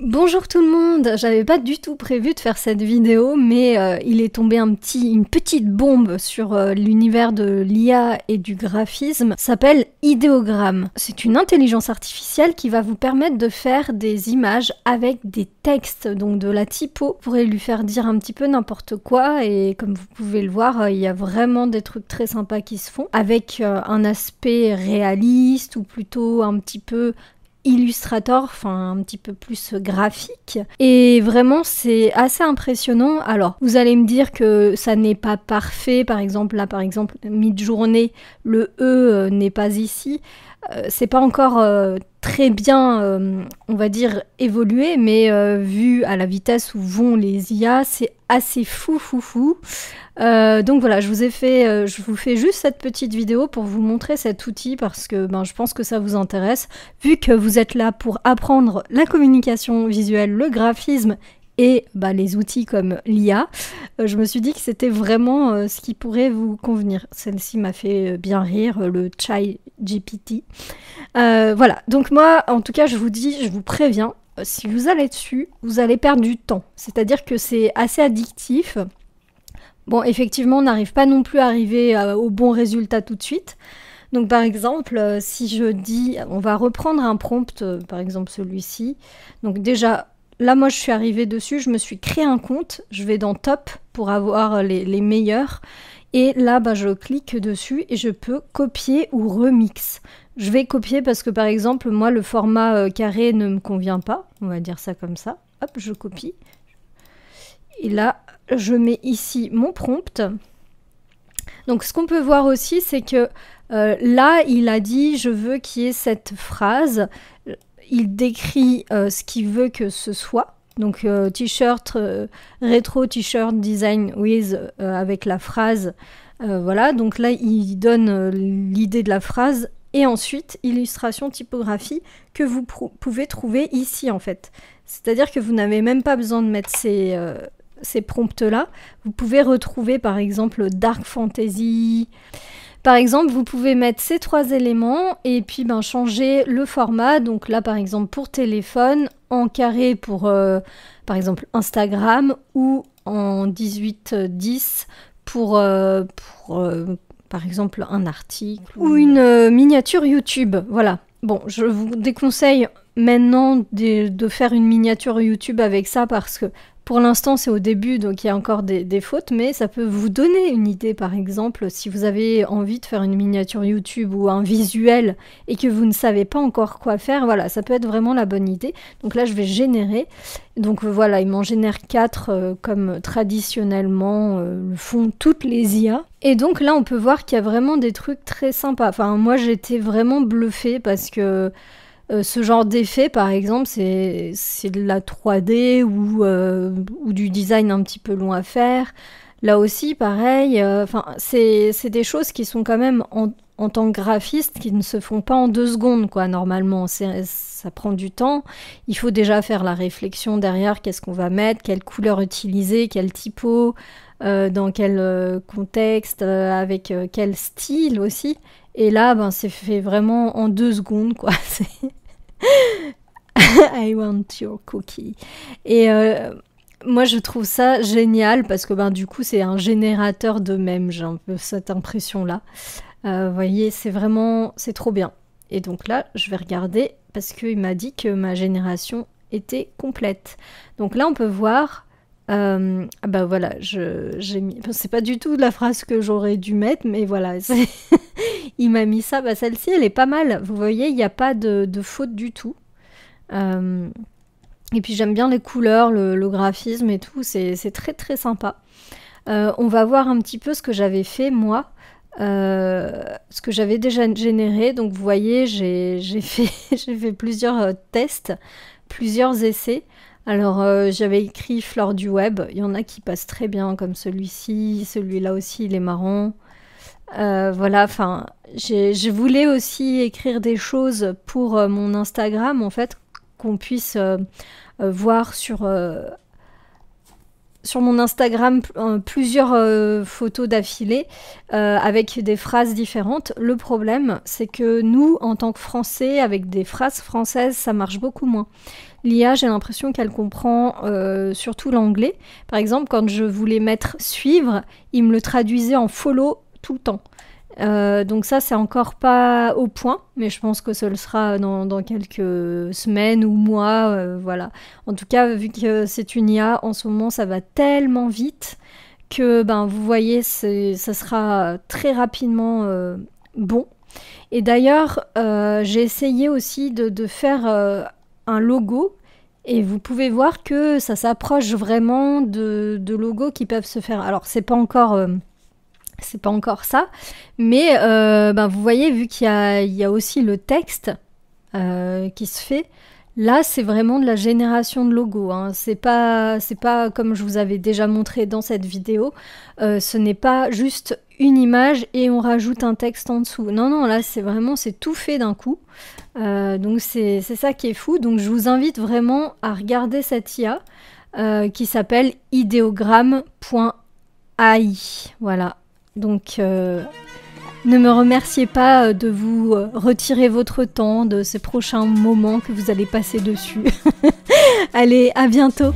Bonjour tout le monde, j'avais pas du tout prévu de faire cette vidéo, mais il est tombé une petite bombe sur l'univers de l'IA et du graphisme, ça s'appelle Ideogram. C'est une intelligence artificielle qui va vous permettre de faire des images avec des textes, donc de la typo. Vous pourrez lui faire dire un petit peu n'importe quoi et comme vous pouvez le voir, il y a vraiment des trucs très sympas qui se font, avec un aspect réaliste ou plutôt un petit peu Illustrator, enfin un petit peu plus graphique. Et vraiment c'est assez impressionnant. Alors vous allez me dire que ça n'est pas parfait, par exemple là Midjourney, le E n'est pas ici. C'est pas encore très bien, on va dire, évolué, mais vu à la vitesse où vont les IA, c'est assez fou. Donc voilà, je vous fais juste cette petite vidéo pour vous montrer cet outil parce que je pense que ça vous intéresse. Vu que vous êtes là pour apprendre la communication visuelle, le graphisme et les outils comme l'IA, je me suis dit que c'était vraiment ce qui pourrait vous convenir. Celle-ci m'a fait bien rire, le ChatGPT. Voilà, donc moi, en tout cas, je vous préviens, si vous allez dessus, vous allez perdre du temps. C'est-à-dire que c'est assez addictif. Bon, effectivement, on n'arrive pas non plus à arriver au bon résultat tout de suite. Donc par exemple, si je dis, on va reprendre un prompt, par exemple celui-ci. Donc déjà, là moi je suis arrivée dessus, je me suis créé un compte, je vais dans Top pour avoir les meilleurs. Et là, je clique dessus et je peux copier ou remix. Je vais copier parce que par exemple, moi le format carré ne me convient pas. On va dire ça comme ça. Hop, je copie. Et là, je mets ici mon prompt. Donc ce qu'on peut voir aussi, c'est que là, il a dit « je veux qu'il y ait cette phrase ». Il décrit ce qu'il veut que ce soit. Donc t-shirt, rétro t-shirt design with, avec la phrase. Voilà, donc là, il donne l'idée de la phrase. Et ensuite, illustration typographie que vous pouvez trouver ici en fait. C'est-à-dire que vous n'avez même pas besoin de mettre ces prompts-là. Vous pouvez retrouver par exemple Dark Fantasy. Par exemple, vous pouvez mettre ces trois éléments et puis changer le format. Donc là, par exemple, pour téléphone, en carré pour, par exemple, Instagram ou en 18-10 pour par exemple, un article ou une miniature YouTube. Voilà. Bon, je vous déconseille maintenant de faire une miniature YouTube avec ça parce que pour l'instant, c'est au début, donc il y a encore des fautes, mais ça peut vous donner une idée, par exemple, si vous avez envie de faire une miniature YouTube ou un visuel et que vous ne savez pas encore quoi faire, voilà, ça peut être vraiment la bonne idée. Donc là, je vais générer. Donc voilà, il m'en génère 4 comme traditionnellement le font toutes les IA. Et donc là, on peut voir qu'il y a vraiment des trucs très sympas. Enfin, moi, j'étais vraiment bluffée parce que ce genre d'effet, par exemple, c'est de la 3D ou du design un petit peu long à faire. Là aussi, pareil, c'est des choses qui sont quand même, en tant que graphiste, qui ne se font pas en 2 secondes, quoi, normalement. Ça prend du temps. Il faut déjà faire la réflexion derrière, qu'est-ce qu'on va mettre, quelle couleur utiliser, quel typo, dans quel contexte, avec quel style aussi. Et là, c'est fait vraiment en 2 secondes, quoi. I want your cookie. Et moi, je trouve ça génial parce que du coup, c'est un générateur de mèmes. J'ai un peu cette impression-là. Vous voyez, c'est trop bien. Et donc là, je vais regarder parce qu'il m'a dit que ma génération était complète. Donc là, on peut voir. Voilà, j'ai mis. C'est pas du tout la phrase que j'aurais dû mettre, mais voilà. Il m'a mis ça. Celle-ci, elle est pas mal. Vous voyez, il n'y a pas de faute du tout. Et puis j'aime bien les couleurs, le graphisme et tout. C'est très très sympa. On va voir un petit peu ce que j'avais fait moi. Ce que j'avais déjà généré. Donc vous voyez, j'ai fait plusieurs tests, plusieurs essais. Alors j'avais écrit Flore du web, il y en a qui passent très bien comme celui-ci, celui-là aussi il est marrant. Voilà, enfin, je voulais aussi écrire des choses pour mon Instagram en fait, qu'on puisse voir sur mon Instagram plusieurs photos d'affilée avec des phrases différentes. Le problème, c'est que nous, en tant que Français, avec des phrases françaises, ça marche beaucoup moins. l'IA, j'ai l'impression qu'elle comprend surtout l'anglais. Par exemple, quand je voulais mettre suivre, il me le traduisait en follow tout le temps. Donc ça, c'est encore pas au point, mais je pense que ce le sera dans quelques semaines ou mois, voilà. En tout cas, vu que c'est une IA, en ce moment, ça va tellement vite que, vous voyez, ça sera très rapidement bon. Et d'ailleurs, j'ai essayé aussi de faire un logo, et vous pouvez voir que ça s'approche vraiment de logos qui peuvent se faire. Alors, c'est pas encore ça, mais vous voyez, vu qu'il y a aussi le texte qui se fait, là c'est vraiment de la génération de logos, hein. C'est pas comme je vous avais déjà montré dans cette vidéo, ce n'est pas juste une image et on rajoute un texte en dessous. Non, là c'est tout fait d'un coup. Donc c'est ça qui est fou. Donc je vous invite vraiment à regarder cette IA qui s'appelle ideogram.ai. Voilà. Donc, ne me remerciez pas de vous retirer votre temps de ces prochains moments que vous allez passer dessus. Allez, à bientôt!